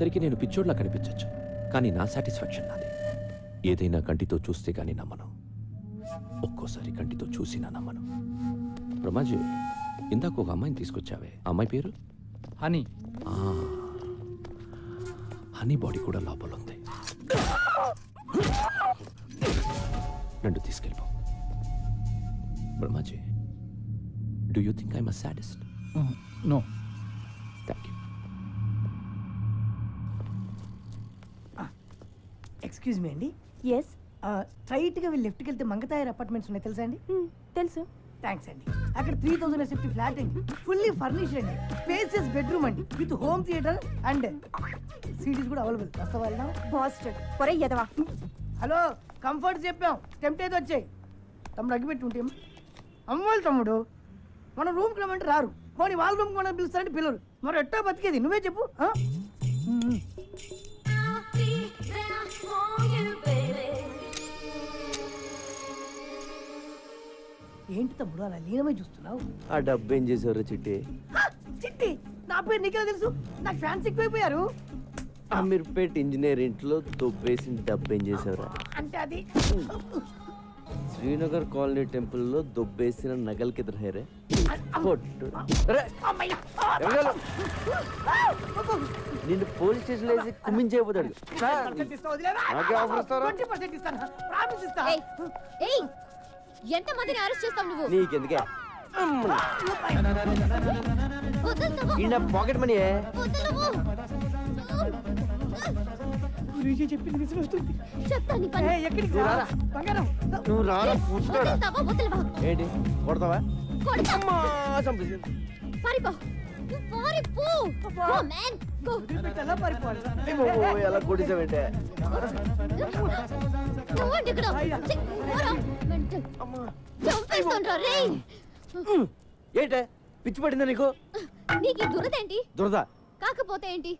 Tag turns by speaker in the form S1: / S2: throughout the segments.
S1: అందరికీ నేను పిచ్చోడ్లా కనిపించచ్చు, కానీ నా సాటిస్ఫాక్షన్ నాది. ఏదైనా కంటితో చూస్తే కానీ నమ్మను, ఒక్కోసారి కంటితో చూసినా నమ్మను. బ్రహ్మాజీ, ఇందాక ఒక అమ్మాయిని తీసుకొచ్చావే, అమ్మాయి పేరు
S2: హనీ.
S1: హనీ బాడీ కూడా లోపల ఉంది. నన్ను తీసుకెళ్ళిపో. Brahmaji, do you think I'm a sadist?
S2: No.
S1: Thank you.
S3: Excuse me అండి.
S4: ఎస్.
S3: స్ట్రైట్గా వెళ్ళి లెఫ్ట్కి వెళ్తే మంగతాయర్ అపార్ట్మెంట్స్ ఉన్నాయి, తెలుసా అండి?
S4: తెలుసు.
S3: థ్యాంక్స్ అండి. అక్కడ 3000 SFT ఫ్లాట్ అండి, ఫుల్లీ ఫర్నిష్డ్ అండి, స్పేసియస్ బెడ్రూమ్ అండి, with home theatre and cities కూడా అవైలబుల్. వస్తావా? వెళ్దాం.
S4: బాస్టర్డ్ పొరే ఎదవా.
S3: హలో, కంఫర్ట్ చెప్పాం, టెంప్ట్ అయితే వచ్చాయి. తమ్ముడు అగ్గిపెట్టి ఉంటే అమ్మోళ్ళు తమ్ముడు, మన రూమ్కి రమ్మంటే రారు, పోనీ వాళ్ళ రూమ్కి మనం పిలుస్తారంటే పిల్లరు. మరి ఎట్టా బతికేది నువ్వే చెప్పు. ఏంటి తమ్ముడు అలా లీనమై చూస్తున్నావు?
S5: ఆ డబ్బు ఏం చేసేవారు చిట్టి?
S3: చిట్టి నా పేరు నీకెలా తెలుసు? నాకు ఫ్యాన్స్ ఎక్కువైపోయారు.
S5: అమీర్పేట్ ఇంజనీర్ ఇంట్లో దొబ్బేసిన డబ్బు ఏం చేసేవారు
S3: అంటే అది
S5: శ్రీనగర్ కాలనీ టెంపుల్లో దొబ్బేసిన నగలకి ఎదురు హేరే నిన్ను పోలీస్ స్టేషన్ వేసి కుమ్మించేయబోతాడు.
S4: ఎంత మందిని అరెస్ట్ చేస్తావు నువ్వు?
S5: నీకెందుకే పాకెట్ మనీ నువ్వు రారా ఏంటి కొడతావా? ఎలా కొట్టేసావంటే ఏంటే పిచ్చి పడిందా నీకు?
S4: నీకు దురదేంటి?
S5: దురద
S4: కాకపోతే ఏంటి,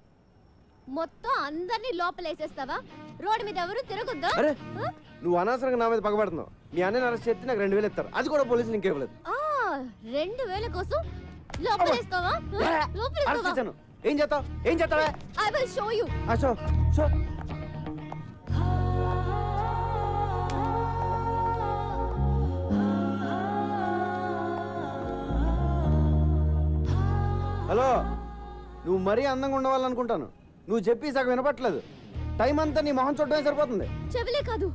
S4: మొత్తం అందరినీ లోపలేసేస్తావా? రోడ్డు మీద ఎవరు తిరగొద్దా?
S5: అరే నువ్వు అనవసరంగా నా మీద పగబడుతున్నావు. మీ అన్నని అరెస్ట్ చేస్తే నాకు 2000 ఇస్తారు, అది కూడా పోలీసులు ఇంకేవ్వలేదు.
S4: 2000 కోసం లోపలేస్తావా?
S5: లోపలేస్తావా? ఏం చేస్తావు? ఏం చేస్తావా?
S4: I will show you.
S5: Show show. Hello, నువ్వు మరీ అందంగా ఉండవాలనుకుంటాను. నువ్వు చెప్పి సగం వినపట్లేదు. టైం అంతా నీ మొహం చూడటమే సరిపోతుంది.
S4: చెవిలే కాదు,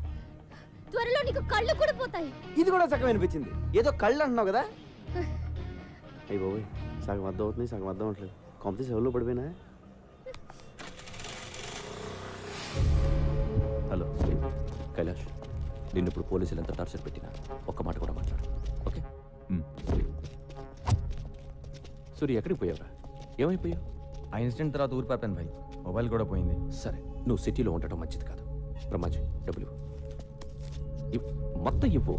S4: త్వరలో నీకు కళ్ళు కూడా పోతాయి.
S5: ఇది కూడా సగం వినిపించింది. ఏదో కళ్ళు అంటున్నావు కదా? అయ్యి బాబోయ్, సగం అర్థం అవుతుంది, సగం అర్థం అవట్లేదు. కాంపిటీస్ ఎవరిలో పడిపోయినా?
S1: హలో కైలాష్, నిన్ను ఇప్పుడు పోలీసులు ఎంత టార్చర్ పెట్టినా ఒక్క మాట కూడా మాట్లాడు, ఓకే? సూర్య, ఎక్కడికి పోయావురా? ఏమైపోయావు?
S2: ఆ ఇన్సిడెంట్ తర్వాత ఊరిపోయాను భాయ్, మొబైల్ కూడా పోయింది.
S1: సరే, నువ్వు సిటీలో ఉండటం మంచిది కాదు. బ్రహ్మాజీ, డబ్బులు మొత్తం ఇవ్వు.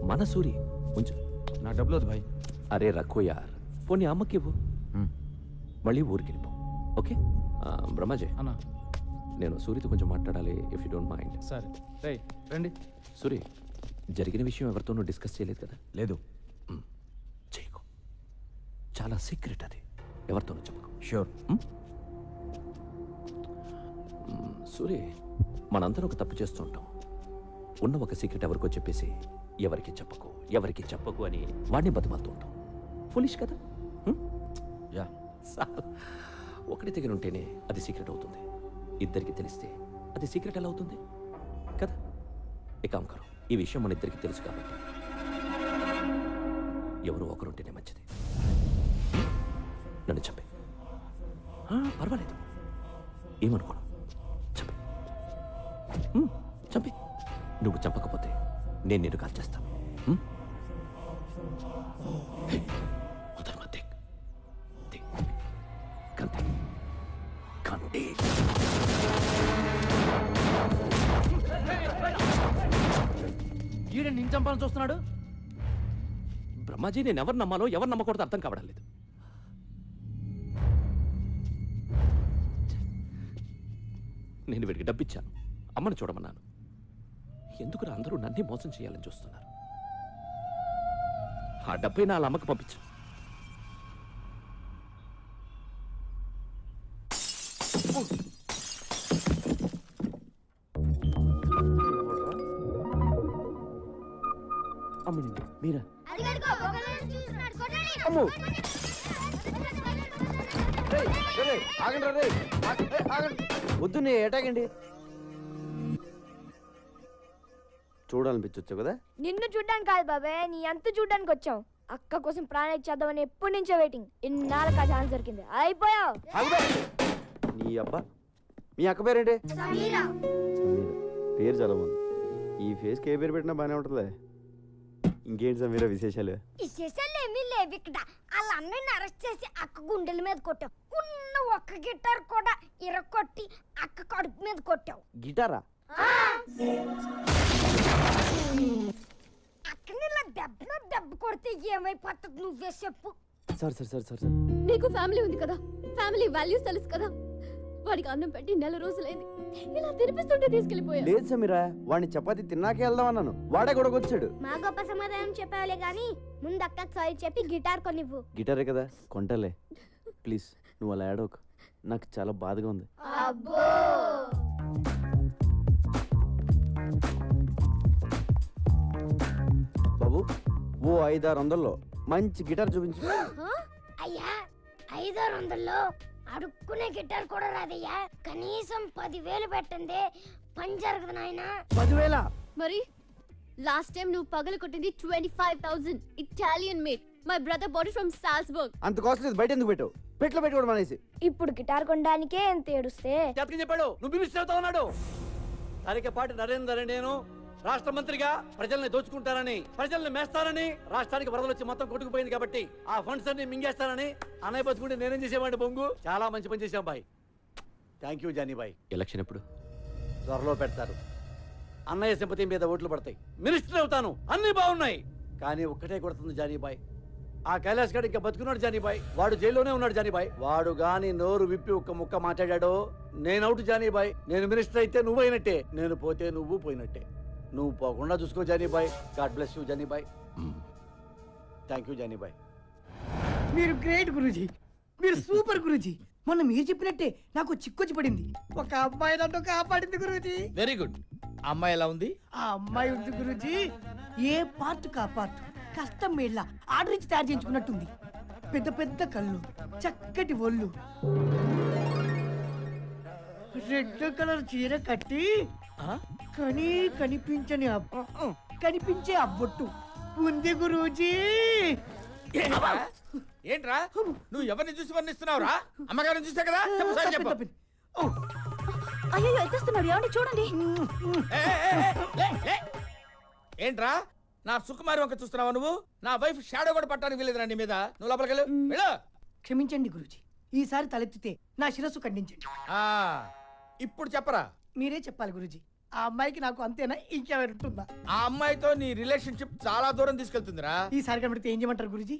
S1: మన సూరి ఉంచు.
S2: నా డబ్బులు వద్దు భాయ్.
S1: అరే రక్కో యార్, పోనీ అమ్మకి ఇవ్వు, మళ్ళీ ఊరికి వెళ్ళిపో, ఓకే? బ్రహ్మాజీ
S2: అన్నా,
S1: నేను సూరితో కొంచెం మాట్లాడాలి, ఇఫ్ యూ డోంట్ మైండ్.
S2: సరే రేయ్ రండి.
S1: సూరి, జరిగిన విషయం ఎవరితోనూ డిస్కస్ చేయలేదు కదా?
S2: లేదు.
S1: చేయకు, చాలా సీక్రెట్ అది, ఎవరితోనూ చెప్పకు.
S2: షూర్.
S1: సూరి, మనందరం ఒక తప్పు చేస్తూ ఉంటాం. ఉన్న ఒక సీక్రెట్ ఎవరికో చెప్పేసి ఎవరికి చెప్పకు అని వాడిని బతిమాలుతూ ఉంటాం. ఫులిష్ కదా?
S2: యా.
S1: ఒకటి దగ్గర ఉంటేనే అది సీక్రెట్ అవుతుంది, ఇద్దరికి తెలిస్తే అది సీక్రెట్ ఎలా అవుతుంది కదా? ఏకాంకరు, ఈ విషయం మన ఇద్దరికి తెలుసు కాబట్టి ఎవరు ఒకరుంటేనే మంచిది. నన్ను చంపే, పర్వాలేదు, ఏమనుకోను, చంపే, చంపే. నువ్వు చంపకపోతే నేను నిన్ను కాల్ చేస్తాను.
S2: ఈడని నేను చంపాలని చూస్తున్నాడు.
S1: బ్రహ్మాజీ, నేను ఎవరు నమ్మాలో ఎవరు నమ్మకూడదు అర్థం కావడం లేదు. నేను వీడికి డబ్బిచ్చాను, అమ్మని చూడమన్నాను. ఎందుకు అందరూ నన్నే మోసం చేయాలని చూస్తున్నారు? ఆ డబ్బై నా అమ్మకి పంపించు.
S5: మీరా
S4: అదిగదిగో, ఒకళ్ళని చూస్తున్నాడు, కొట్టండి.
S5: అమ్మో రేయ్, రేయ్, రేయ్, ఆగండి రా, రేయ్. ఆగండి వద్దు నీ ఏటాగండి చూడాలనిపించొచ్చు కదా
S6: నిన్ను చూడ్డానికి కాదు బాబాయ్, నీ అంత చూడ్డానికి వచ్చాం. అక్క కోసం ప్రాణం ఇచ్చేద్దామని ఎప్పటి నుంచో వెయిటింగ్. ఇన్నాళ్ళకి ఆ ఛాన్స్ దొరికింది. అయిపోయావు.
S5: ఆగుబే. నీ అబ్బా మీ అక్క పేరేంటి
S6: సమీరా.
S5: సమీర పేరు చాలా బాగుంది. ఈ ఫేస్కి ఏ పేరు పెట్టినా బాగానే ఉంటుందిలే. ఇంకేంటి సమీర విశేషాలు?
S6: విశేషాలు ఏమీ లేవు ఇక్కడ. వాళ్ళ అన్నయ్యని అరెస్ట్ చేసి అక్క గుండెల మీద కొట్టావు. ఉన్న ఒక్క గిటార్ కూడా ఇరగొట్టి అక్క కడుపు మీద కొట్టావు.
S5: గిటారా?
S6: అక్కని ఇలా దెబ్బ కొడితే ఏమైపోతుంది నువ్వే చెప్పు.
S5: సార్
S4: నీకు ఫ్యామిలీ ఉంది కదా, ఫ్యామిలీ వాల్యూస్ తెలుసు కదా. వాడికి అన్నం పెట్టి 4 నెలలు రోజులైంది. ఇలా తినిపిస్తుంటే తీసుకెళ్లిపోయా.
S5: లేదు సమీరా, వాడిని చపాతి తిన్నాకే వెళ్దాం అన్నాను. వాడే గొడవకొచ్చాడు.
S6: మా గొప్ప సమాధానం చెప్పావులే గాని ముందు అక్కకి సారీ చెప్పి గిటార్ కొనివ్వు.
S5: గిటారే కదా కొంటలే. ప్లీజ్ నువ్వు అలా ఏడవకు, నాకు చాలా బాధగా ఉంది.
S6: అబ్బో
S5: బాబు ఓ 500-600లో మంచి గిటార్ చూపించు.
S6: అయ్యా 500-600లో అడుక్కునే గిటార్ కూడా రాదయ్యా. కనీసం 10,000 పెట్టండి, పని జరగదు నాయనా.
S3: 10,000
S4: మరి లాస్ట్ టైం నువ్వు పగలు కొట్టింది 25,000 Italian made. My brother bought from Salzburg.
S5: అంత కాస్ట్ లేదు, బయట ఎందుకు పెట్టావు? పెట్లో పెట్టుకోవడం అనేసి.
S6: ఇప్పుడు గిటార్ కొనడానికే ఎంత ఏడుస్తే
S2: చెప్పని చెప్పాడు, నువ్వు మినిస్టర్ అవుతా ఉన్నాడు. తరికపాటి నరేందర్ నేను రాష్ట్ర మంత్రిగా ప్రజల్ని దోచుకుంటానని, ప్రజల్ని మేస్తానని, రాష్ట్రానికి వరదలు వచ్చి మొత్తం కొట్టుకుపోయింది కాబట్టి ఆ ఫండ్స్ అన్ని మింగేస్తానని అన్నయ్య బతుకుంటే నేనేం చేసేవాడి బొంగు. చాలా మంచి పని చేసాం బాయ్. థ్యాంక్ యూ జానీ బాయ్.
S1: ఎలక్షన్ ఎప్పుడు?
S2: త్వరలో పెడతారు. అన్నయ్య సింపతి మీద ఓట్లు పడతాయి, మినిస్టర్ అవుతాను, అన్ని బాగున్నాయి. కానీ ఒక్కటే కొడుతుంది జానీబాయ్, ఆ కైలాస్ గడ్ ఇంకా బతుకున్నాడు జానీబాయ్. వాడు జైల్లోనే ఉన్నాడు జానీబాయ్. వాడు గాని నోరు విప్పి ఒక్క ముక్క మాట్లాడాడో నేను అవుట్ జానీబాయ్. నేను మినిస్టర్ అయితే నువ్వు అయినట్టే, నేను పోతే నువ్వు పోయినట్టే. నువ్వు పోకుండా చూసుకో Jani Bhai. God bless you Jani Bhai. Thank you Jani Bhai.
S3: మీరు గ్రేట్ గురూజీ, మీరు సూపర్ గురూజీ. మొన్న మీరు చెప్పినట్టే నాకు చిక్కొచ్చి పడింది. ఒక అమ్మాయి నన్ను కాపాడింది గురూజీ.
S7: Very good. అమ్మాయి ఎలా ఉంది?
S3: ఆ అమ్మాయి ఉంది గురూజీ, ఏ పార్ట్ కా పార్ట్ కష్టం మేళ్ళ ఆర్డర్ ఇచ్చి తయారు చేయించుకున్నట్టుంది. పెద్ద పెద్ద కళ్ళు, చక్కటి ఒళ్ళు, రెడ్ కలర్ చీర కట్టి కనిపించే అబ్బొట్టు ఉంది గురూజీ.
S7: ఏంట్రా నువ్వు ఎవరిని చూసి వర్ణిస్తున్నావురా? అమ్మగారిని చూసా కదా, చెప్పు సార్ చెప్పు.
S4: అయ్యో ఎత్తేస్తున్నాడు, ఏమండి చూడండి.
S7: ఏ, ఏ, ఏ, లే, లే. ఏంట్రా నా సుకుమారి వంక చూస్తున్నావా నువ్వు? నా వైఫ్ షాడో కూడా పట్టానికి వెళ్ళేదిరా నీ మీద. నువ్వు లోపలికి వెళ్ళు.
S3: క్షమించండి గురూజీ, ఈసారి తలెత్తితే నా శిరస్సు ఖండించండి.
S7: ఇప్పుడు చెప్పరా.
S3: మీరే చెప్పాలి గురూజీ, ఆ అమ్మాయికి నాకు అంతేనా ఇంకెవరు ఉంటుందా?
S7: ఆ అమ్మాయితో నీ రిలేషన్షిప్ చాలా దూరం తీసుకెళ్తుందిరా.
S3: ఈసారి కనబడితే ఏం చేయమంటారు గురూజీ?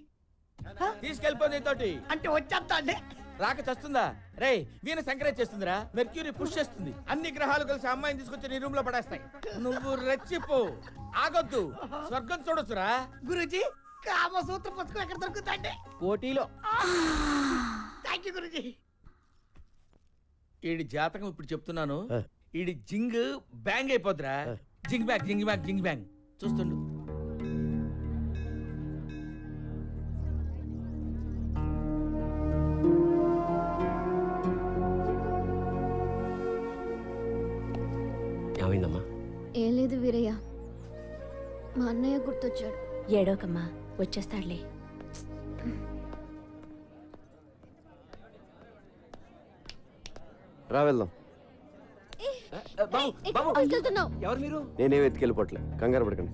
S7: తీసుకెళ్ళిపో నీతోటి.
S3: అంటే వచ్చేస్తా అండి.
S7: రాక చస్తుందా? రే వీణ ఎంకరేజ్ చేస్తుందిరా, మెర్క్యూరీ పుష్ చేస్తుంది. అన్ని గ్రహాలు కలిసి అమ్మాయిని తీసుకొచ్చి నీ రూమ్ లో పడేస్తాయి. నువ్వు రెచ్చిపో, ఆగొద్దు, స్వర్గం చూడొచ్చురా.
S3: గురూజీ కామసూత్ర పుస్తకం ఎక్కడ దొరుకుతాండి?
S7: పోటీలో.
S3: Thank you Guruji.
S7: ఈడి జాతకం ఇప్పుడు చెప్తున్నాను. ఈడి జింగ్ బ్యాంగ్ అయిపోద్దిరా. జింగ్ బ్యాంగ్ జింగ్ బ్యాంగ్ జింగ్ బ్యాంగ్ చూస్తుండు.
S1: ఏమైందమ్మా?
S4: ఏం లేదు వీరయ్య, మా అన్నయ్య గుర్తొచ్చాడు.
S8: ఏడోకమ్మా, వచ్చేస్తాడులే.
S5: రా వెళ్దాం.
S4: వెళ్తున్నావు?
S2: ఎవరు మీరు?
S5: నేనేం ఎత్తుకెళ్ళిపోవట్లే, కంగారు పడకండి.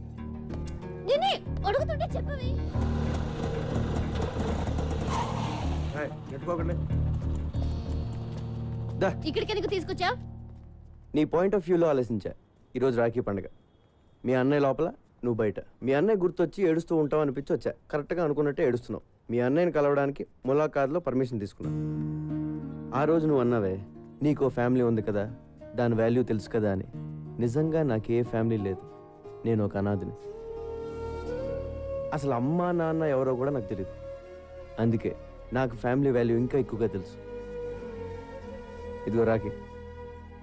S4: నేనే అడుగుతుంటే చెప్పవి. ఇక్కడికి ఎందుకు తీసుకొచ్చా?
S5: నీ పాయింట్ ఆఫ్ వ్యూలో ఆలోచించా. ఈరోజు రాఖీ పండుగ, మీ అన్నయ్య లోపల, నువ్వు బయట. మీ అన్నయ్య గుర్తొచ్చి ఏడుస్తూ ఉంటావు అనిపించి వచ్చా. కరెక్ట్గా అనుకున్నట్టే ఏడుస్తున్నావు. మీ అన్నయ్యని కలవడానికి ములాఖాత్లో పర్మిషన్ తీసుకున్నావు. ఆ రోజు నువ్వు అన్నావే, నీకు ఫ్యామిలీ ఉంది కదా, దాని వాల్యూ తెలుసు కదా అని. నిజంగా నాకు ఏ ఫ్యామిలీ లేదు, నేను ఒక అనాథిని. అసలు అమ్మా నాన్న ఎవరో కూడా నాకు తెలియదు. అందుకే నాకు ఫ్యామిలీ వాల్యూ ఇంకా ఎక్కువగా తెలుసు. ఇదిగో రాఖీ,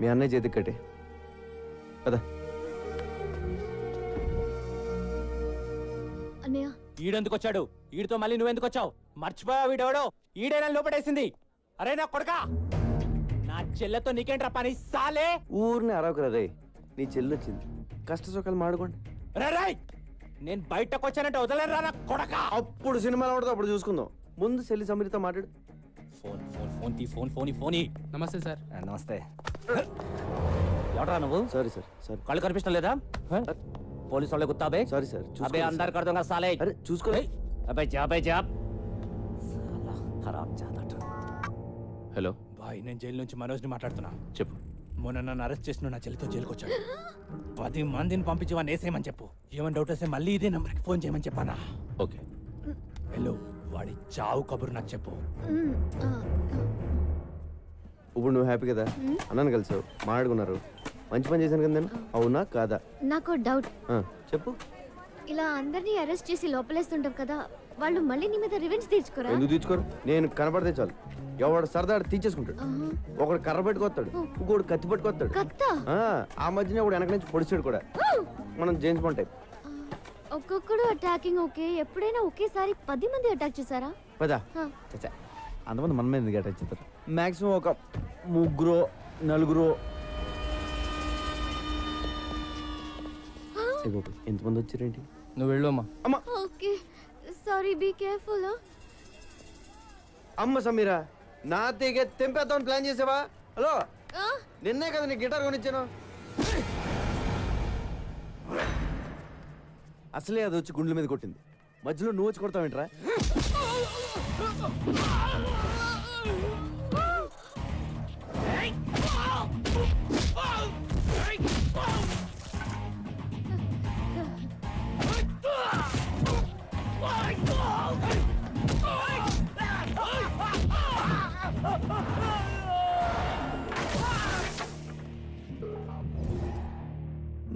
S5: మీ అన్నయ్య చేతికి కట్టే కదా.
S4: అన్నయ్య
S9: ఈడెందుకు వచ్చాడు? ఈడితో మళ్ళీ నువ్వెందుకు వచ్చావు? మర్చిపోయా వీడెవడో? ఈడేనా లోపడేసింది? అరే నా కొడకా, నా చెల్లెతో నీకేంట్రా పని సాలే?
S5: ఊరిని అరవకురా రే, నీ చెల్లి వచ్చింది, కష్ట సుఖాలు మాడుకోండి.
S9: రేయ్, నేను బయటకు వచ్చానంటే వదలరా నా కొడకా.
S5: అప్పుడు సినిమాలో ఉంటుంది, అప్పుడు చూసుకుందాం. ముందు చెల్లి సమీరితో మాట్లాడు.
S9: ఫోన్ ఫోన్ ఫోన్ తీ, ఫోన్ ఫోన్ ఫోని.
S10: నమస్తే సార్.
S9: నమస్తే. ఎవడరా నువ్వు?
S5: Sorry sir, sorry.
S9: కళ్ళు కనిపించడం లేదా? పోలీసు వాళ్ళే గుత్తాబే.
S5: సారీ సార్,
S9: అబే అందరు కడతాం సాలే.
S5: అరే చూసుకో.
S9: అబే జాబ్ సాలా హరామ్ జాదట.
S1: హలో
S9: బాయ్, నేను జైలు నుంచి మనోజ్ని మాట్లాడుతున్నా.
S1: చెప్పు.
S9: మొన్న నన్ను అరెస్ట్ చేసిన నా చెల్లితో జైలుకి వచ్చాడు. 10 మందిని పంపించి వాడిని వేసేయమని చెప్పు. ఏమైనా డౌట్ వస్తే మళ్ళీ ఇదే నంబర్కి ఫోన్ చేయమని చెప్పానా?
S1: ఓకే.
S9: హలో, వాడి చావు కబురు నాకు చెప్పు.
S5: ఇప్పుడు నువ్వు హ్యాపీ కదా? అన్నాను కలిసావు, మాట్లాడుకున్నారు, మంచి పని చేశాను కదా నేను, అవునా కాదా?
S4: నాకు డౌట్.
S5: చెప్పు.
S4: ఇలా అందరినీ అరెస్ట్ చేసి లోపలేస్తుంటాం కదా, వాళ్ళు మళ్ళీ నీ మీద రివెంజ్ తీర్చుకోరా?
S5: ఎందుకు తీసుకోరు? నేను కనపడితే చాలు, ఎవడు సరదాడు తీసేసుకుంటాడు. ఒకడు కర్ర పెట్టుకొస్తాడు, ఇంకోడు కత్తి పట్టుకొస్తాడు. ఆ మధ్యన ఒకడు వెనక నుంచి పొడిచాడు కూడా. మనం జేమ్స్ బాండ్ టైప్.
S4: ఒక్కొక్కడు అటాకింగ్ ఓకే, ఎప్పుడైనా ఒకేసారి 10 మంది అటాక్ చేశారా?
S5: పదా చచ్చా, అంతమంది మన మీద ఎందుకు అటాక్ చేస్తారు? మాక్సిమం ఒక 3 4. ఎంతమంది వచ్చారేంటి?
S10: నువ్వు వెళ్ళు అమ్మా.
S5: అమ్మా
S4: ఓకే సారీ, బీ కేర్ఫుల్.
S5: అమ్మ సమీరా, నా తీగ తెంపేద్దామని ప్లాన్ చేసావా? హలో, నిన్నే కదా నీ గిటార్ కొనిచ్చాను. అసలే అది వచ్చి గుండెల మీద కొట్టింది, మధ్యలో నువ్వు వచ్చి కొడతావేంట్రా?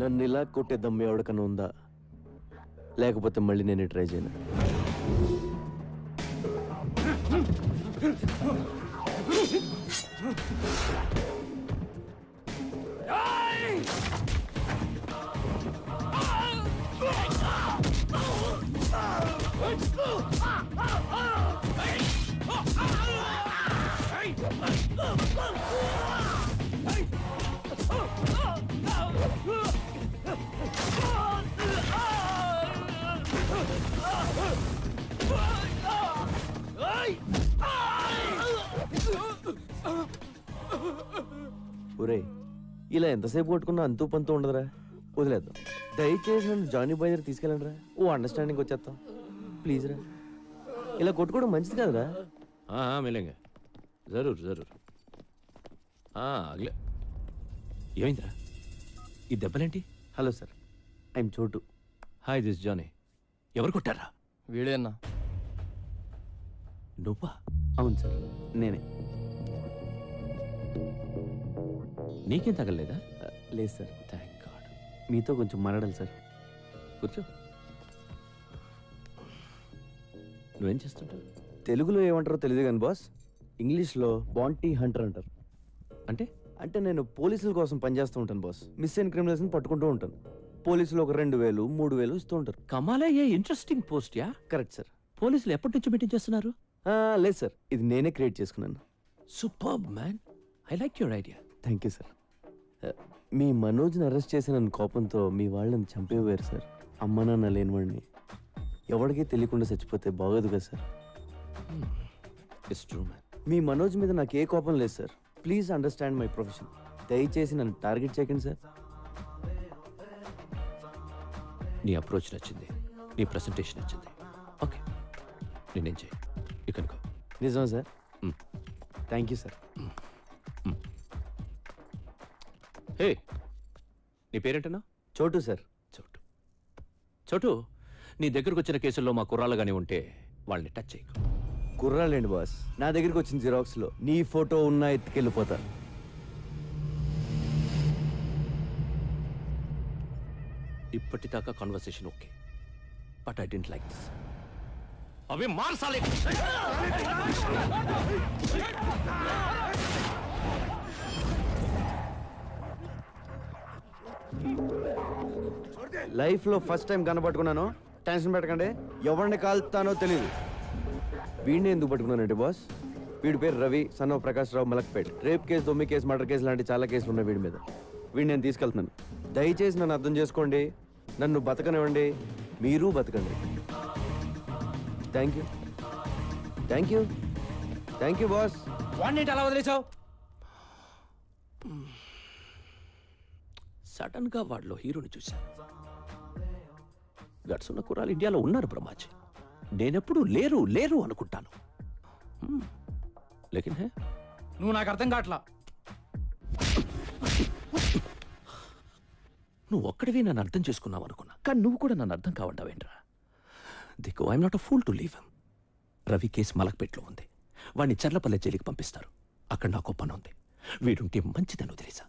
S5: నన్ను ఇలా కొట్టే దమ్ము ఎవరికన్నా ఉందా? లేకపోతే మళ్ళీ నేను ట్రై చేయను. ఒరే, ఇలా ఎంతసేపు కొట్టుకున్నా అంతూ పంతూ ఉండదురా, వదిలేద్దాం. దయచేసి నన్ను జానీ బాయ్ దగ్గర తీసుకెళ్ళండి రా, ఓ అండర్స్టాండింగ్ వచ్చేస్తాం ప్లీజ్ రా. ఇలా కొట్టుకోవడం మంచిది కదరా?
S1: మిలేంగా, జరూర్ జరూర్. అగలే. ఏమైందిరా? ఈ దెబ్బలేంటి?
S5: Hello sir, I'm Chotu.
S1: Hi, this Johnny. ఎవరు కొట్టారా?
S10: వీడే అన్నా.
S1: నువ్వా?
S5: అవును సార్, నేనే.
S1: నీకేం తగలలేదా?
S5: లేదు సార్.
S1: Thank God.
S5: మీతో కొంచెం మాట్లాడాలి సార్.
S1: కూర్చో. నువ్వేం చేస్తుంటావు?
S5: తెలుగులో ఏమంటారో తెలియదు కానీ బాస్, ఇంగ్లీష్లో బాంటీ హంటర్ అంటారు.
S1: అంటే
S5: అంటే నేను పోలీసుల కోసం పనిచేస్తూ ఉంటాను బాస్. మిస్ అయిన క్రిమినల్స్ని పట్టుకుంటూ ఉంటాను. పోలీసులు ఒక 2000 3000 ఇస్తూ ఉంటారు.
S1: కమాలా, ఏ ఇంట్రెస్టింగ్ పోస్ట్ యా.
S5: Correct sir.
S1: పోలీసులు ఎప్పటి నుంచి మీటింగ్ చేస్తున్నారు?
S5: లేదు సార్, ఇది నేనే క్రియేట్ చేసుకున్నాను.
S1: Superb man, I like your idea.
S5: Thank you sir. మీ మనోజ్ని అరెస్ట్ చేసిన కోపంతో మీ వాళ్ళని చంపేవారు సార్. అమ్మ నాన్న లేనివాడిని ఎవరికీ తెలియకుండా చచ్చిపోతే బాగోదు కదా సార్.
S1: It's true man.
S5: మీ మనోజ్ మీద నాకు ఏ కోపం లేదు sir. Please understand my profession. దయచేసి నన్ను టార్గెట్ చేయకండి సార్.
S1: నీ అప్రోచ్ నచ్చింది, నీ ప్రెసెంటేషన్ నచ్చింది. ఓకే, నేనేం చేయి, యూ కెన్ గో.
S5: నిజమా sir? Thank you sir.
S1: Hey, నీ పేరేంటన్నా?
S5: చోటు సార్.
S1: చోటు. చోటు, నీ దగ్గరకు వచ్చిన కేసుల్లో మా కుర్రాళ్ళు కానీ ఉంటే వాళ్ళని టచ్ చేయకు.
S5: కుర్రాలేండి బాస్, నా దగ్గరికి వచ్చిన జిరాక్స్లో నీ ఫోటో ఉన్నా ఎత్తుకెళ్ళిపోతా.
S1: ఇప్పటిదాకా conversation okay, but I don't like this. అవి మార్చాలి.
S5: లైఫ్లో ఫస్ట్ టైం కనపట్టుకున్నాను, టెన్షన్ పెట్టకండి, ఎవరిని కాల్తానో తెలియదు. వీడిని ఎందుకు పట్టుకున్నానంటే బాస్, వీడి పేరు Ravi, son of Prakash Rao, Malakpet. Rape case, దొమ్మి కేసు, మర్డర్ కేసు లాంటి చాలా కేసులు ఉన్నాయి వీడి మీద. వీడిని నేను తీసుకెళ్తున్నాను. దయచేసి నన్ను అర్థం చేసుకోండి, నన్ను బతకనివ్వండి, మీరు బతకండి. Thank you, thank you, thank you boss.
S9: వాడిని అలా వదిలేసావు?
S1: సడన్ గా వాడిలో హీరోని చూశాను. గట్స్ ఉన్న కుర్రాలు ఇండియాలో ఉన్నారు బ్రహ్మాజీ. నేనెప్పుడు లేరు లేరు అనుకుంటాను. లేకిన్ హే,
S10: నువ్వు నాకు అర్థం కావట్లా.
S1: నువ్వు ఒక్కడివి నన్ను అర్థం చేసుకున్నావు అనుకున్నా, కానీ నువ్వు కూడా నన్ను అర్థం కావంటావేంట్రా? దిక్కు I'm not a fool to leave him. Ravi case మలక్పేట్లో ఉంది. వాడిని చర్లపల్లె జైలుకి పంపిస్తారు. అక్కడ నాకు పని ఉంది. వీడుంటే మంచిదని వదిలేసా.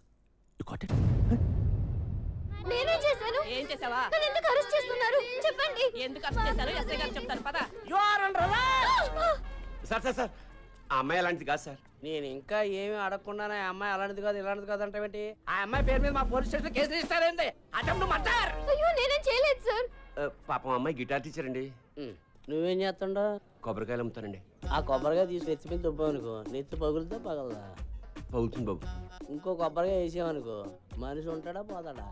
S1: You got it?
S4: నేనేం చేశాను?
S11: ఏం చేసావా?
S4: నన్ను ఎందుకు అరెస్ట్ చేస్తున్నారు? చెప్పండి.
S11: ఎందుకు అరెస్ట్ చేశారు? ఎస్ఐ గారు చెప్తారు పద.
S7: You are under arrest.
S12: Sir sir sir, ఆ అమ్మాయి అలాంటిది కాదు సార్.
S7: నేను ఇంకా ఏమీ అడగకుండానే ఆ అమ్మాయి అలాంటిది కాదు ఇలాంటిది కాదు అంటావేంటి? ఆ అమ్మాయి పేరు మీద మా police station case register attempt murder.
S4: అయ్యో నేనేం చేయలేదు సార్.
S12: పాపం అమ్మాయి గిటార్ టీచర్ అండి.
S7: నువ్వేం చేస్తుండో?
S12: కొబ్బరికాయలు అమ్ముతానండి.
S7: ఆ కొబ్బరిగా తీసి నెత్తి మీద దుబ్బావనుకో, నెత్తి పగులుతా పగలదా?
S12: పగులుతుంది బాబు.
S7: ఇంకో కొబ్బరిగా వేసావనుకో, మనిషి ఉంటాడా పోతాడా?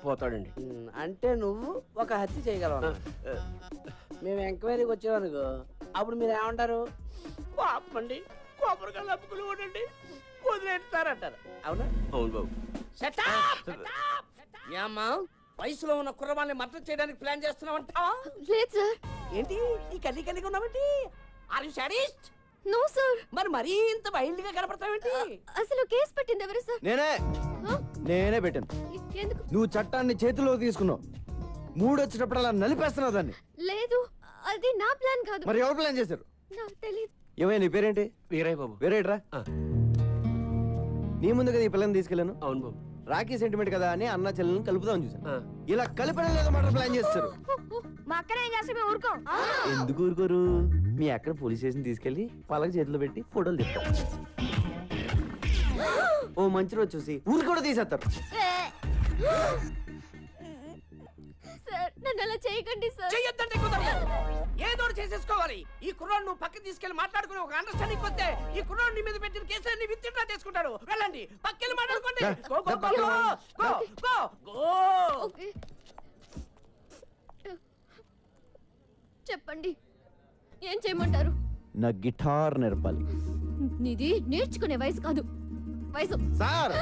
S12: పోతాడండి.
S7: అంటే నువ్వు ఒక హత్య చేయగలవు. మేము ఎంక్వైరీకి వచ్చామనుకో, అప్పుడు మీరు ఏమంటారు? పాపండి, కొబ్బరికాయలు అప్పుకులు ఉండండి, వదిలేస్తారంటారు. అవునా?
S12: అవును బాబు.
S7: ఏమ్మా, వయసులో ఉన్న కుర్రవాళ్ళని మద్దతు చేయడానికి ప్లాన్ చేస్తున్నావంటావా?
S4: లేదు సార్.
S7: ఏంటి ఈ కలి కలిగి ఉన్నావేంటి? Are you sadist?
S4: No sir.
S7: మరి మరీ ఇంత వైల్డ్ గా కనపడతావేంటి?
S4: అసలు కేసు పెట్టింది ఎవరు సార్?
S5: నేనే పెట్టాను.
S4: ఎందుకు?
S5: నువ్వు చట్టాన్ని చేతిలో తీసుకున్నావు. మూడు వచ్చినప్పుడు అలా నలిపేస్తున్నావు దాన్ని.
S4: లేదు, అది నా ప్లాన్ కాదు.
S5: మరి ఎవరు ప్లాన్ చేశారు?
S4: నాకు తెలియదు.
S5: ఏమైనా నీ పేరేంటి?
S12: వీరయ్య బాబు.
S5: వేరేట్రా? నీ ముందు కదా ఈ పిల్లని తీసుకెళ్ళాను.
S12: అవును బాబు.
S5: రాఖీ సెంటిమెంట్ కదా అని అన్న చెల్లెలను కలుపుదామని చూసాను. ఇలా కలిపడం లేదో మాట ప్లాన్ చేస్తారు.
S6: మా అక్కడ ఏం చేస్తే మేము ఊరుకోం.
S5: ఎందుకు ఊరుకోరు? మీ అక్కడ పోలీస్ స్టేషన్ తీసుకెళ్లి పలక చేతిలో పెట్టి ఫోటోలు తీస్తారు. ఓ మంచి రోజు చూసి ఊరు కూడా తీసేస్తారు.
S4: సార్ నన్ను అలా చేయకండి సార్.
S7: చెయ్యొద్దంటే కుదరదు. ఏదో చేసేసుకోవాలి. ఈ కుర్రాడు నువ్వు పక్కకి తీసుకెళ్లి మాట్లాడుకుని ఒక అండర్స్టాండింగ్ వస్తే ఈ కుర్రాడు నీ మీద పెట్టిన కేసులన్నీ విత్డ్రా చేసుకుంటాడు. వెళ్ళండి, పక్కకి మాట్లాడుకోండి. Go go go go go go.
S4: Okay, చెప్పండి, ఏం చేయమంటారు?
S5: నా గిటార్ నేర్పాలి.
S4: నీది నేర్చుకునే వయసు కాదు, వయసు.
S5: Sir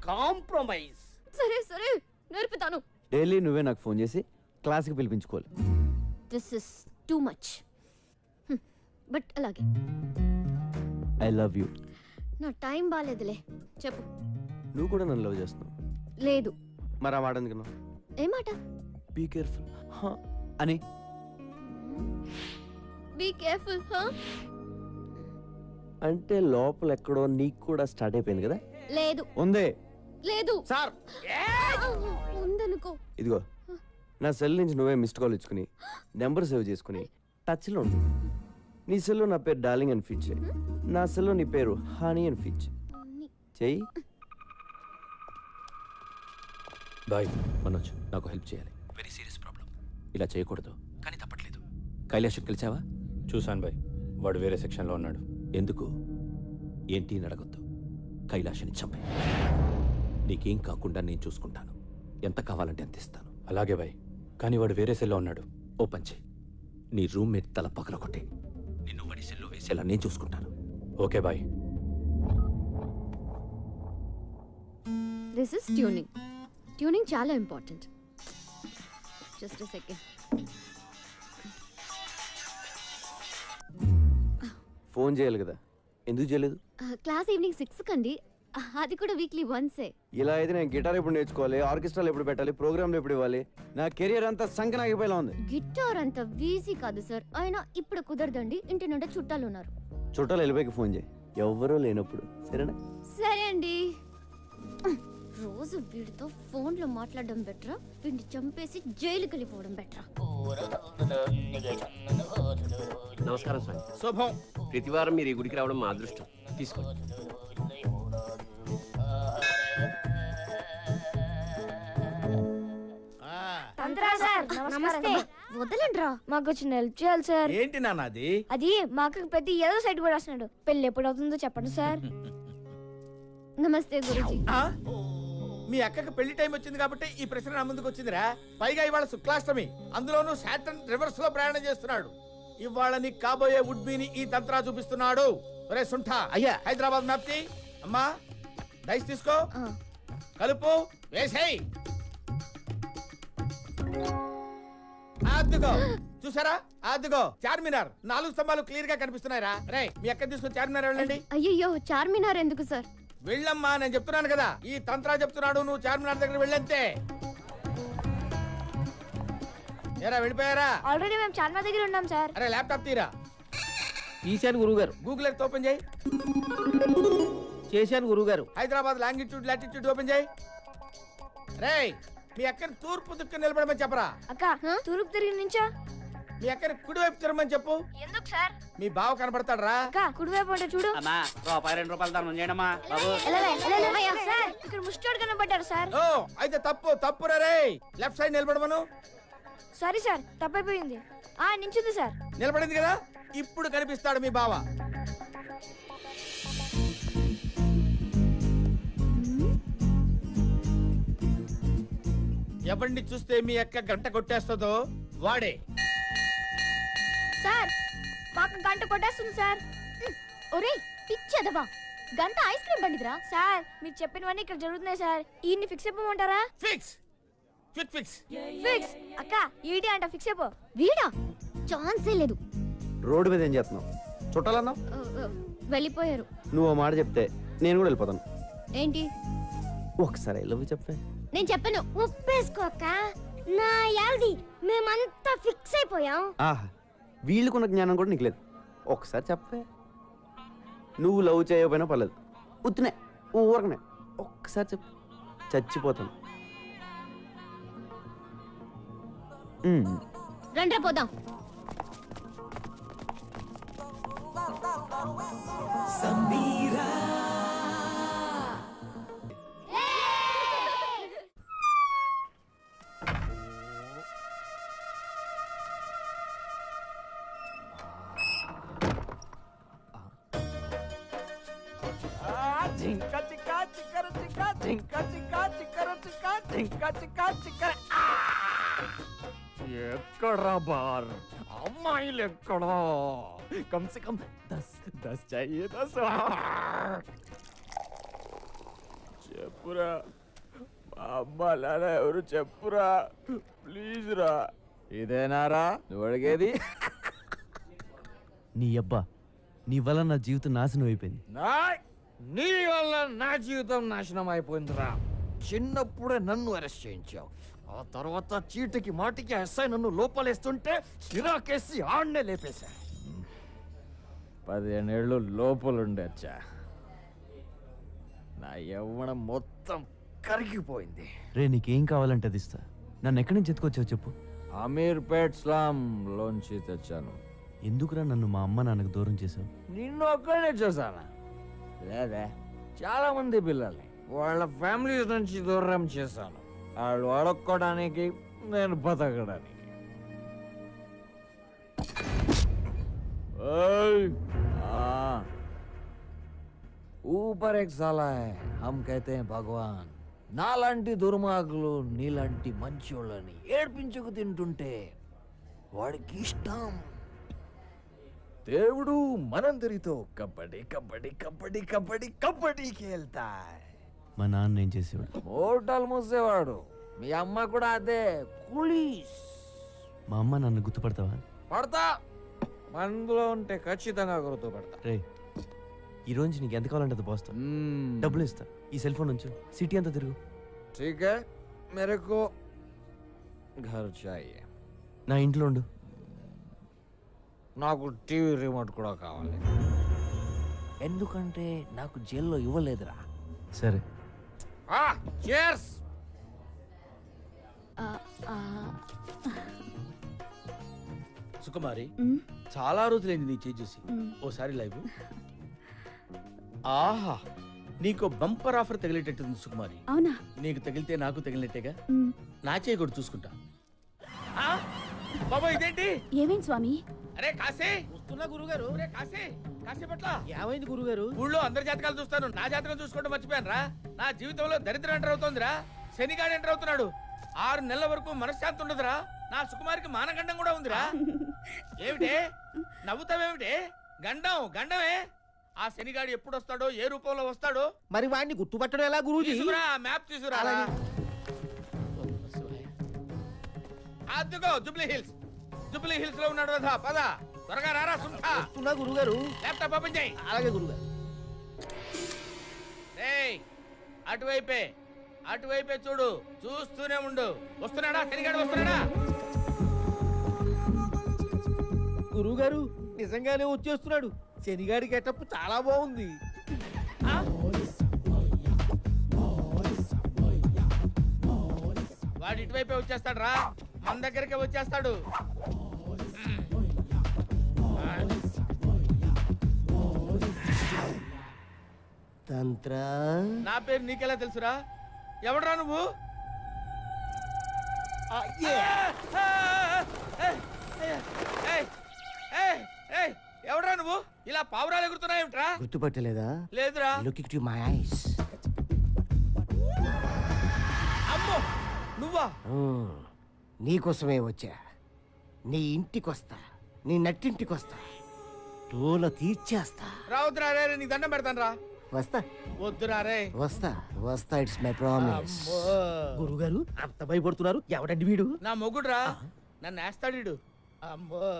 S7: compromise.
S4: సరే సరే, నేర్పుతాను.
S5: డైలీ నువ్వే నాకు ఫోన్ చేసి క్లాస్కి పిలిపించుకోవాలి.
S4: This is too much, but అలాగే.
S5: I love you.
S4: నా టైం బాగాలేదులే, చెప్పు.
S5: నువ్వు కూడా నన్ను లవ్ చేస్తున్నావు.
S4: లేదు.
S5: మరి ఆ మాట ఎందుకు?
S4: ఏ మాట?
S5: బీ కేర్ఫుల్ అని.
S4: బీ కేర్ఫుల్
S5: అంటే లోపల ఎక్కడో నీకు కూడా స్టార్ట్ అయిపోయింది కదా?
S4: లేదు.
S5: ఉందే.
S4: లేదు
S5: సార్.
S4: ఉందనుకో.
S5: ఇదిగో నా సెల్ నుంచి నువ్వే మిస్డ్ కాల్ ఇచ్చుకుని నెంబర్ సేవ్ చేసుకుని టచ్లో ఉండు. నీ సెల్లో నా పేరు డార్లింగ్ అని ఫీచ్ చేయి. నా సెల్లో నీ పేరు హనీ అని ఫీచ్ చెయ్యి.
S1: బాయ్ మనోజ్, నాకు హెల్ప్ చేయాలి. Very serious problem. ఇలా చేయకూడదు, కానీ తప్పట్లేదు. కైలాష్ కలిసావా?
S9: చూశాను బాయ్, వాడు వేరే సెక్షన్లో ఉన్నాడు.
S1: ఎందుకు? ఏంటి అని అడగొద్దు. కైలాష్ని చంపే. నీకేం కాకుండా నేను చూసుకుంటాను. ఎంత కావాలంటే అంత ఇస్తాను.
S9: అలాగే బాయ్, కానీ వాడు వేరే సెల్లో ఉన్నాడు.
S1: ఓపెన్ చేయి. నీ రూమ్మేట్ తల పగలగొట్టే నిన్ను వాడి సెల్లో వేసేలా నేను చూసుకుంటాను.
S9: Okay boy.
S4: This is tuning. Tuning చాలా important. Just a second.
S5: Phone చేయాలి కదా, ఎందుకు చేయలేదు?
S4: క్లాస్ ఈవినింగ్ 6 కండి, అది కూడా వీక్లీ వన్సే.
S5: ఇలా అయితే నేను గిటార్ ఎప్పుడు నేర్చుకోవాలి, ఆర్కెస్ట్రాలు ఎప్పుడు పెట్టాలి, ప్రోగ్రాంలు ఎప్పుడు ఇవ్వాలి? నా కెరియర్ అంతా సంకనాగిపోయేలా ఉంది.
S4: గిటార్ అంత ఈజీ కాదు సార్. అయినా ఇప్పుడు కుదరదండి, ఇంటి నుండి చుట్టాలు ఉన్నారు.
S5: చుట్టాలు వెళ్ళిపోయి ఫోన్ చేయి, ఎవరూ లేనప్పుడు. సరేనా?
S4: సరే అండి. రోజు వీడితో ఫోన్లో మాట్లాడడం బెటరా, వీడిని చంపేసి జైలుకి వెళ్ళిపోవడం బెటరా?
S12: నమస్కారం స్వామి.
S7: శుభం.
S12: ప్రతి వారం మీరు ఈ గుడికి రావడం మా అదృష్టం. తీసుకోండి.
S6: నమస్తే.
S4: వదలండి రా.
S6: మాకు చిన్న హెల్ప్ చేయాలి సార్.
S13: ఏంటి నాన్నది?
S6: అది మా అక్కకి పెద్ద ఏదో సైడ్ కూడా వస్తున్నాడు. పెళ్లి ఎప్పుడు అవుతుందో చెప్పండి సార్.
S4: నమస్తే గురుజీ.
S13: ఆ? మీ అక్కకి పెళ్లి టైం వచ్చింది కాబట్టి ఈ ప్రశ్న నా ముందుకు వచ్చిందిరా. పైగా ఇవాళ శుక్లాష్టమి, అందులోనూ సాటర్న్ రివర్స్ లో ప్రయాణం చేస్తున్నాడు. ఇవాళ నీకు కాబోయే వుడ్బీని ఈ తంత్రా చూపిస్తున్నాడు. ఒరే సుంఠా,
S2: అయ్యా.
S13: హైదరాబాద్ మ్యాప్ తీ. అమ్మా డైస్ తీసుకో, కలుపు, వేసేయ్. అద్దుగో, చూసారా? అద్దుగో చార్మినార్ 4 స్తంభాలు క్లియర్ గా కనిపిస్తున్నాయిరా. రే మీ అక్కని తీసుకొని చార్మినార్ వెళ్ళండి.
S4: అయ్యయ్యో చార్మినార్ ఎందుకు సార్?
S13: వెళ్ళమ్మా, నేను చెప్తున్నాను కదా, ఈ తంత్రా చెప్తున్నాడు, నువ్వు చార్మినార్ దగ్గర వెళ్ళంతే. ఏరా వెళ్ళిపోయారా?
S6: ఆల్రెడీ మేము చార్మినార్ దగ్గర ఉన్నాం సార్.
S13: అరే ల్యాప్టాప్ తీరా.
S2: తీశాను గురువుగారు.
S13: గూగుల్ ఎర్త్ ఓపెన్ చేయి.
S2: చేశాను గురువుగారు.
S13: హైదరాబాద్ లాంగిట్యూడ్ లాటిట్యూడ్ ఓపెన్ చేయి. రేయ్ మీ అక్కని తూర్పు దిక్కు నిలబడమని చెప్పరా.
S6: అక్క తూర్పు తిరిగి నుంచా?
S13: మీ అక్కని కుడివైపు తిరగమని చెప్పు.
S6: ఎందుకు సార్?
S13: మీ బావ కనపడతాడు రా.
S6: అక్క కుడివైపు అంటే చూడు.
S7: అమ్మా ₹2 ధర్మం చేయడమ్మా బాబు.
S6: సార్ ఇక్కడ ముష్టోడు కనబడ్డారు సార్.
S13: ఓ అయితే తప్పు రే. లెఫ్ట్ సైడ్ నిలబడమను.
S6: సారీ సార్, తప్పైపోయింది. నించుంది సార్.
S13: నిలబడింది కదా, ఇప్పుడు కనిపిస్తాడు మీ బావ. ఎవరిని చూస్తే మీ అక్క గంట కొట్టేస్తుందో వాడే.
S6: సార్ మాకు గంట కొట్టేస్తుంది సార్.
S4: ఒరేయ్ పిచ్చెదవా, గంట ఐస్ క్రీమ్ బండిదిరా.
S6: సార్ మీరు చెప్పినవన్నీ ఇక్కడ జరుగుతున్నాయి సార్. ఈయన్ని ఫిక్స్ అయిపోమంటారా?
S13: Fix fix fix
S6: fix. అక్క ఈడి అంట ఫిక్స్ అయిపో.
S4: వీడా? ఛాన్సే లేదు.
S5: రోడ్డు మీద ఏం చేస్తున్నావు? చుట్టాలన్నావు?
S4: వెళ్ళిపోయారు.
S5: నువ్వు మాట చెప్తే నేను కూడా వెళ్ళిపోతాను.
S4: ఏంటి?
S5: ఒకసారి లవ్ చెప్పే.
S4: నేను చెప్పను.
S6: ఒప్పేసుకోక నా యాల్ది మేమంతా ఫిక్స్ అయిపోయాం.
S5: ఆహా, వీళ్ళకున్న జ్ఞానం కూడా నీకు లేదు. ఒకసారి చెప్పే. నువ్వు లవ్ చేయకపోయినా పర్లేదు, ఉత్తునే ఊరకనే ఒక్కసారి చెప్పు, చచ్చిపోతాను.
S4: రండ్రా పోదాం.
S7: జింక చిక్క చిక్కర చిక్క జింక చిక్క చిక్కర చిక్క జింక చిక్క చిక్కర. ఎక్కడా బార్ అమ్మాయిలు ఎక్కడా? కమ్ సే కమ్ 10 चाहिए 10. చెప్పురా అమ్మా నాన్న ఎవరు చెప్పురా ప్లీజ్ రా. ఇదేనారా నువ్వు అడిగేది?
S5: నీ అబ్బా, నీ వల్ల నా జీవితం నాశనం అయిపోయింది.
S7: నీ వల్ల నా జీవితం నాశనం అయిపోయిందిరా. చిన్నప్పుడే నన్ను అరెస్ట్ చేయించావు, ఆ తర్వాత చీటికి మాటికి ఎస్ఐ నన్ను లోపలేస్తుంటే చిరాకేసి ఆడనే లేపేశా. 15 ఏళ్ళు లోపలుండొచ్చా. నా యవ్వనం మొత్తం కరిగిపోయింది.
S5: రే నీకేం కావాలంటే అది ఇస్తా. నన్ను ఎక్కడి నుంచి ఎత్తుకొచ్చావు చెప్పు.
S7: అమీర్పేట్ స్లామ్ లోంచి తెచ్చాను.
S5: ఎందుకురా నన్ను మా అమ్మ నాన్నకు దూరం చేసావు?
S7: నిన్ను ఒక్కడే చూసానా? లేదా చాలా మంది పిల్లల్ని వాళ్ళ ఫ్యామిలీస్ నుంచి దూరం చేశాను. వాళ్ళు అడుక్కోవడానికి, నేను బతకడానికి. ऊपर एक साला है हम कहते हैं भगवान. నాలాంటి దుర్మార్గులు నీలాంటి మంచోళ్ళని ఏడ్పించుకు తింటుంటే వాడికి ఇష్టం. దేవుడు మనందరితో కబడ్డీ కబడ్డీ కబడ్డీ కబడ్డీ కబడ్డీ खेलता है.
S5: మా నాన్న ఏం చేసేవాడు?
S7: హోటల్ మూసేవాడు. మీ అమ్మ కూడా అదే పోలీస్.
S5: మా అమ్మ నన్ను గుర్తుపడతావా?
S7: పడతా, మందులో ఉంటే ఖచ్చితంగా గుర్తుపడతా.
S5: రే ఈ రోజు నీకు ఎంత కావాలంటే అది పోస్తా. డబ్బులు ఇస్తా. ఈ సెల్ ఫోన్ ఉంచు, సిటీ అంతా తిరుగు.
S7: ठीक है मेरे को घर चाहिए.
S5: నా ఇంట్లో ఉండు.
S7: నాకు టీవీ రిమోట్ కూడా కావాలి, ఎందుకంటే నాకు జైల్లో ఇవ్వలేదురా.
S5: సరే.
S7: cheers.
S2: సుకుమారి, చాలా రోజులైంది నీ చేయి చూసి. ఓసారి లైవ్. ఆహా, నీకు బంపర్ ఆఫర్ తగిలేటట్టుంది సుకుమారి.
S4: అవునా?
S2: నీకు తగిలితే నాకు తగిలినట్టేగా. నా చేయి కూడా చూసుకుంటా.
S13: బాబా ఇదేంటి?
S8: ఏమేంటి స్వామి?
S13: అరే కాశీ వస్తున్నా గురుగారు. అరే కాశీ కాశీ పట్ల
S7: ఏమైంది గురుగారు?
S13: ఊళ్ళో అందరి జాతకాలు చూస్తాను, నా జాతకం చూసుకోవడం మర్చిపోయాను రా. నా జీవితంలో దరిద్రం ఎంటర్ అవుతోందిరా. శనిగాడు ఎంటర్ అవుతున్నాడు. 6 నెలల వరకు మనశ్శాంతి ఉండదురా. నా సుకుమారికి మానగండం కూడా ఉందిరా. ఏమిటే నవ్వుతావేమిటే? గండమే. ఆ శనిగాడు ఎప్పుడు వస్తాడో, ఏ రూపంలో వస్తాడో
S7: మరి వాడిని గుర్తుపట్టడం ఎలా గురూజీ?
S13: తీసుకురా, మ్యాప్ తీసుకురా. అదిగో జూబ్లీ హిల్స్ లో ఉన్నాడు కదా. పద త్వరగా రారా. సుంఠా
S7: వస్తున్నా గురుగారు.
S13: ల్యాప్టాప్ ఓపెన్ చేయి.
S7: అలాగే గురుగారు.
S13: ఏయ్ అటువైపే చూడు, చూస్తూనే ఉండు. వస్తున్నాడా శనిగాడు? వస్తున్నాడా?
S7: గురుగారు నిజంగానే వచ్చేస్తున్నాడు. శనిగాడి గెటప్ చాలా బాగుంది.
S13: వాడు ఇటువైపే వచ్చేస్తాడు రా. మన దగ్గరికి వచ్చేస్తాడు.
S7: తంత్ర
S13: నా పేరు నీకెలా తెలుసురా? ఎవడరా నువ్వు? ఎవడరా నువ్వు? ఇలా పావురాలు ఎగురుతున్నాయేమిట్రా?
S7: గుర్తుపట్టలేదా?
S13: లేదురా.
S7: Look it my eyes.
S13: అమ్మో నువ్వా?
S7: నీకోసమే వచ్చా. నీ ఇంటికొస్తా, నీ నట్టింటికొస్తా, తోల తీర్చేస్తా.
S13: రావద్దురా రే, నీకు దండం పెడతాను రా.
S7: వస్తా
S13: వద్దురా రే.
S7: వస్తా ఇట్స్ మై ప్రామిస్. గురుగారు అంత భయపడుతున్నారు. ఎవడండి వీడు?
S13: నా మొగుడురా. నన్ను వేస్తాడు వీడు. అమ్మో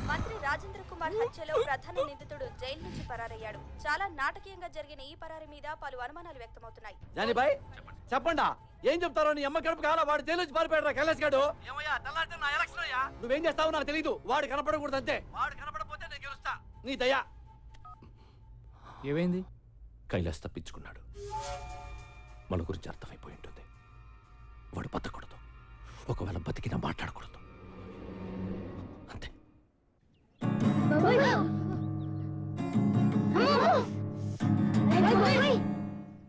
S14: మంత్రి రాజేంద్ర కుమార్ హత్యలో ప్రధాన నిందితుడు జైలు నుంచి పరారయ్యాడు. చాలా నాటకీయంగా జరిగిన ఈ పరారి మీద పలు అనుమానాలు వ్యక్తమవుతున్నాయి.
S2: జానీబాయ్ చెప్పండా, ఏం చెప్తారో? నీ అమ్మ కడుపు కావాలా? వాడు జైలు నుంచి పారిపోయాడు. కైలాస్ గాడు నువ్వేం చేస్తావో నాకు తెలీదు. వాడు కనపడకూడదు అంతే. వాడు కనపడపోతే నేను గెలుస్తా. నీ దయా.
S1: ఏమైంది? కైలాస్ తప్పించుకున్నాడు. మన గురించి అర్థమైపోయి ఉంటుంది. వాడు బతకూడదు. ఒకవేళ బతికినా మాట్లాడకూడదు. అంతే.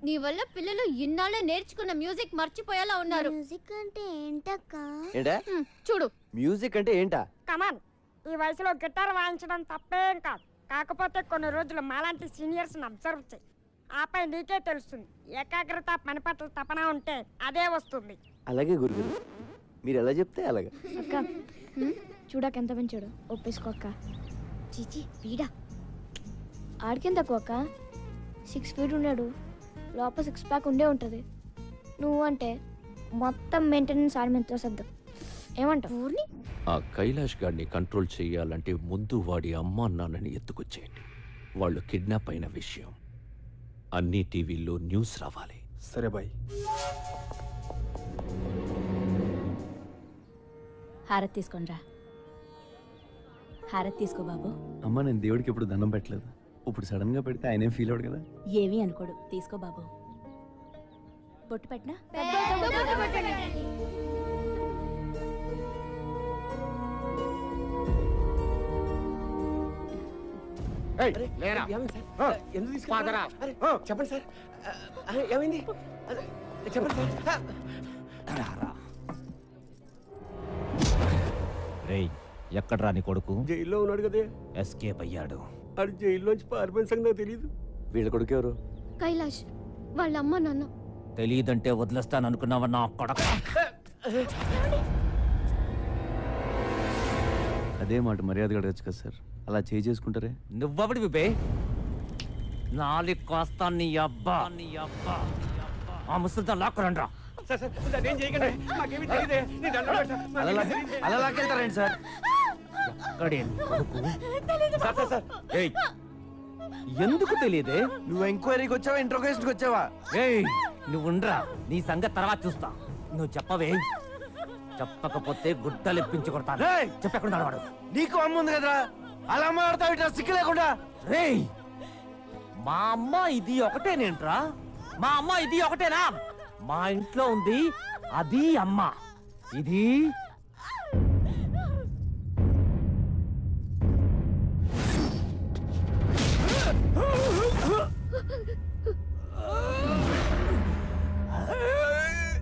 S4: నీ వల్ల పిల్లలు ఇన్నాళ్ళే నేర్చుకున్న మ్యూజిక్ మర్చిపోయేలా ఉన్నారు.
S6: మ్యూజిక్ అంటే ఏంటక్క?
S5: ఏంటా?
S4: చూడు,
S5: మ్యూజిక్ అంటే ఏంటా?
S6: కమాన్, ఈ వయసులో గిటార్ వాయించడం తప్పేం కాదు. కాకపోతే కొన్ని రోజులు మాలాంటి సీనియర్స్ అబ్జర్వ్ చేయి. ఆపై నీకే తెలుస్తుంది. ఏకాగ్రత, పని పట్ల తపన ఉంటే అదే వస్తుంది.
S5: అలాగే గురుగారు, మీరు ఎలా చెప్తే అలాగే.
S6: అక్క చూడక ఎంత పెంచాడు. ఒప్పేసుకో అక్క. చీచి వీడా ఆడికేం తక్కువ అక్క. 6 feet ఉన్నాడు. లోపల 6 pack ఉండే ఉంటుంది. నువ్వు అంటే మొత్తం మెయింటెనెన్స్ ఆడి మీద తోసద్దు. ఏమంటావు? ఊరిని
S1: ఆ కైలాష్ గాడిని కంట్రోల్ చేయాలంటే ముందు వాడి అమ్మా నాన్నని ఎత్తుకొచ్చేయండి. వాళ్ళు కిడ్నాప్ అయిన విషయం అన్ని టీవీల్లో న్యూస్ రావాలి.
S5: సరే బాయ్.
S8: హారతి తీసుకోనరా. హారతి తీసుకో బాబు.
S5: అమ్మ, నేను దేవుడికి ఎప్పుడు దండం పెట్టలేదు. ఇప్పుడు సడన్ గా పెడితే ఆయనే ఫీల్ అవడు కదా.
S8: ఏమీ అనుకోడు. తీసుకో బాబు. బొట్టు పెట్టినా?
S12: చెప్పండి సార్, ఏమైంది? చెప్పండి సార్.
S9: రేయ్, ఎక్కడ్రా నీ కొడుకు?
S12: జైల్లో ఉన్నాడు కదే.
S9: ఎస్కేప్ అయ్యాడు.
S12: అది జైల్లోంచి పారిపోయిన సంగతి నాకు తెలియదు.
S5: వీళ్ళ కొడుకు ఎవరు?
S4: కైలాష్ వాళ్ళ అమ్మ నాన్న.
S9: తెలియదంటే వదిలేస్తాననుకున్నావా నా కొడక?
S5: అదే మాట మర్యాదగా అడగచ్చు కదా సార్. అలా చేసుకుంటారే.
S9: నువ్వబడి విబే నాలి కాస్తా నీ అబ్బా ఆ ముసలితో లాక్కురండ్రా.
S5: అలా లాక్కెళ్తారండి సార్.
S9: ఎందుకు తెలియదే?
S5: నువ్వు ఎంక్వైరీకి వచ్చావా, ఇంట్రోగేషన్కి వచ్చావా?
S9: ఏయ్
S15: నువ్వు ఉండరా, నీ సంగతి తర్వాత చూస్తా. నువ్వు చెప్పవే, చెప్పకపోతే గుడ్డలెప్పించి కొడతాను. చెప్పకుండా వాడు.
S5: నీకు అమ్మ ఉంది కదరా, అలా మాడతావు ఇట్లా సిక్కు లేకుండా.
S15: రేయ్, మా అమ్మ ఇది ఒకటేనేంట్రా? మా అమ్మ ఇది ఒకటేనా? మా ఇంట్లో ఉంది అది అమ్మ, ఇది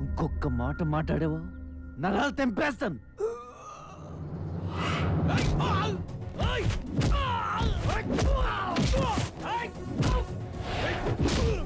S15: ఇంకొక మాట మాట్లాడేవో నరాలు తెంపేస్తాను.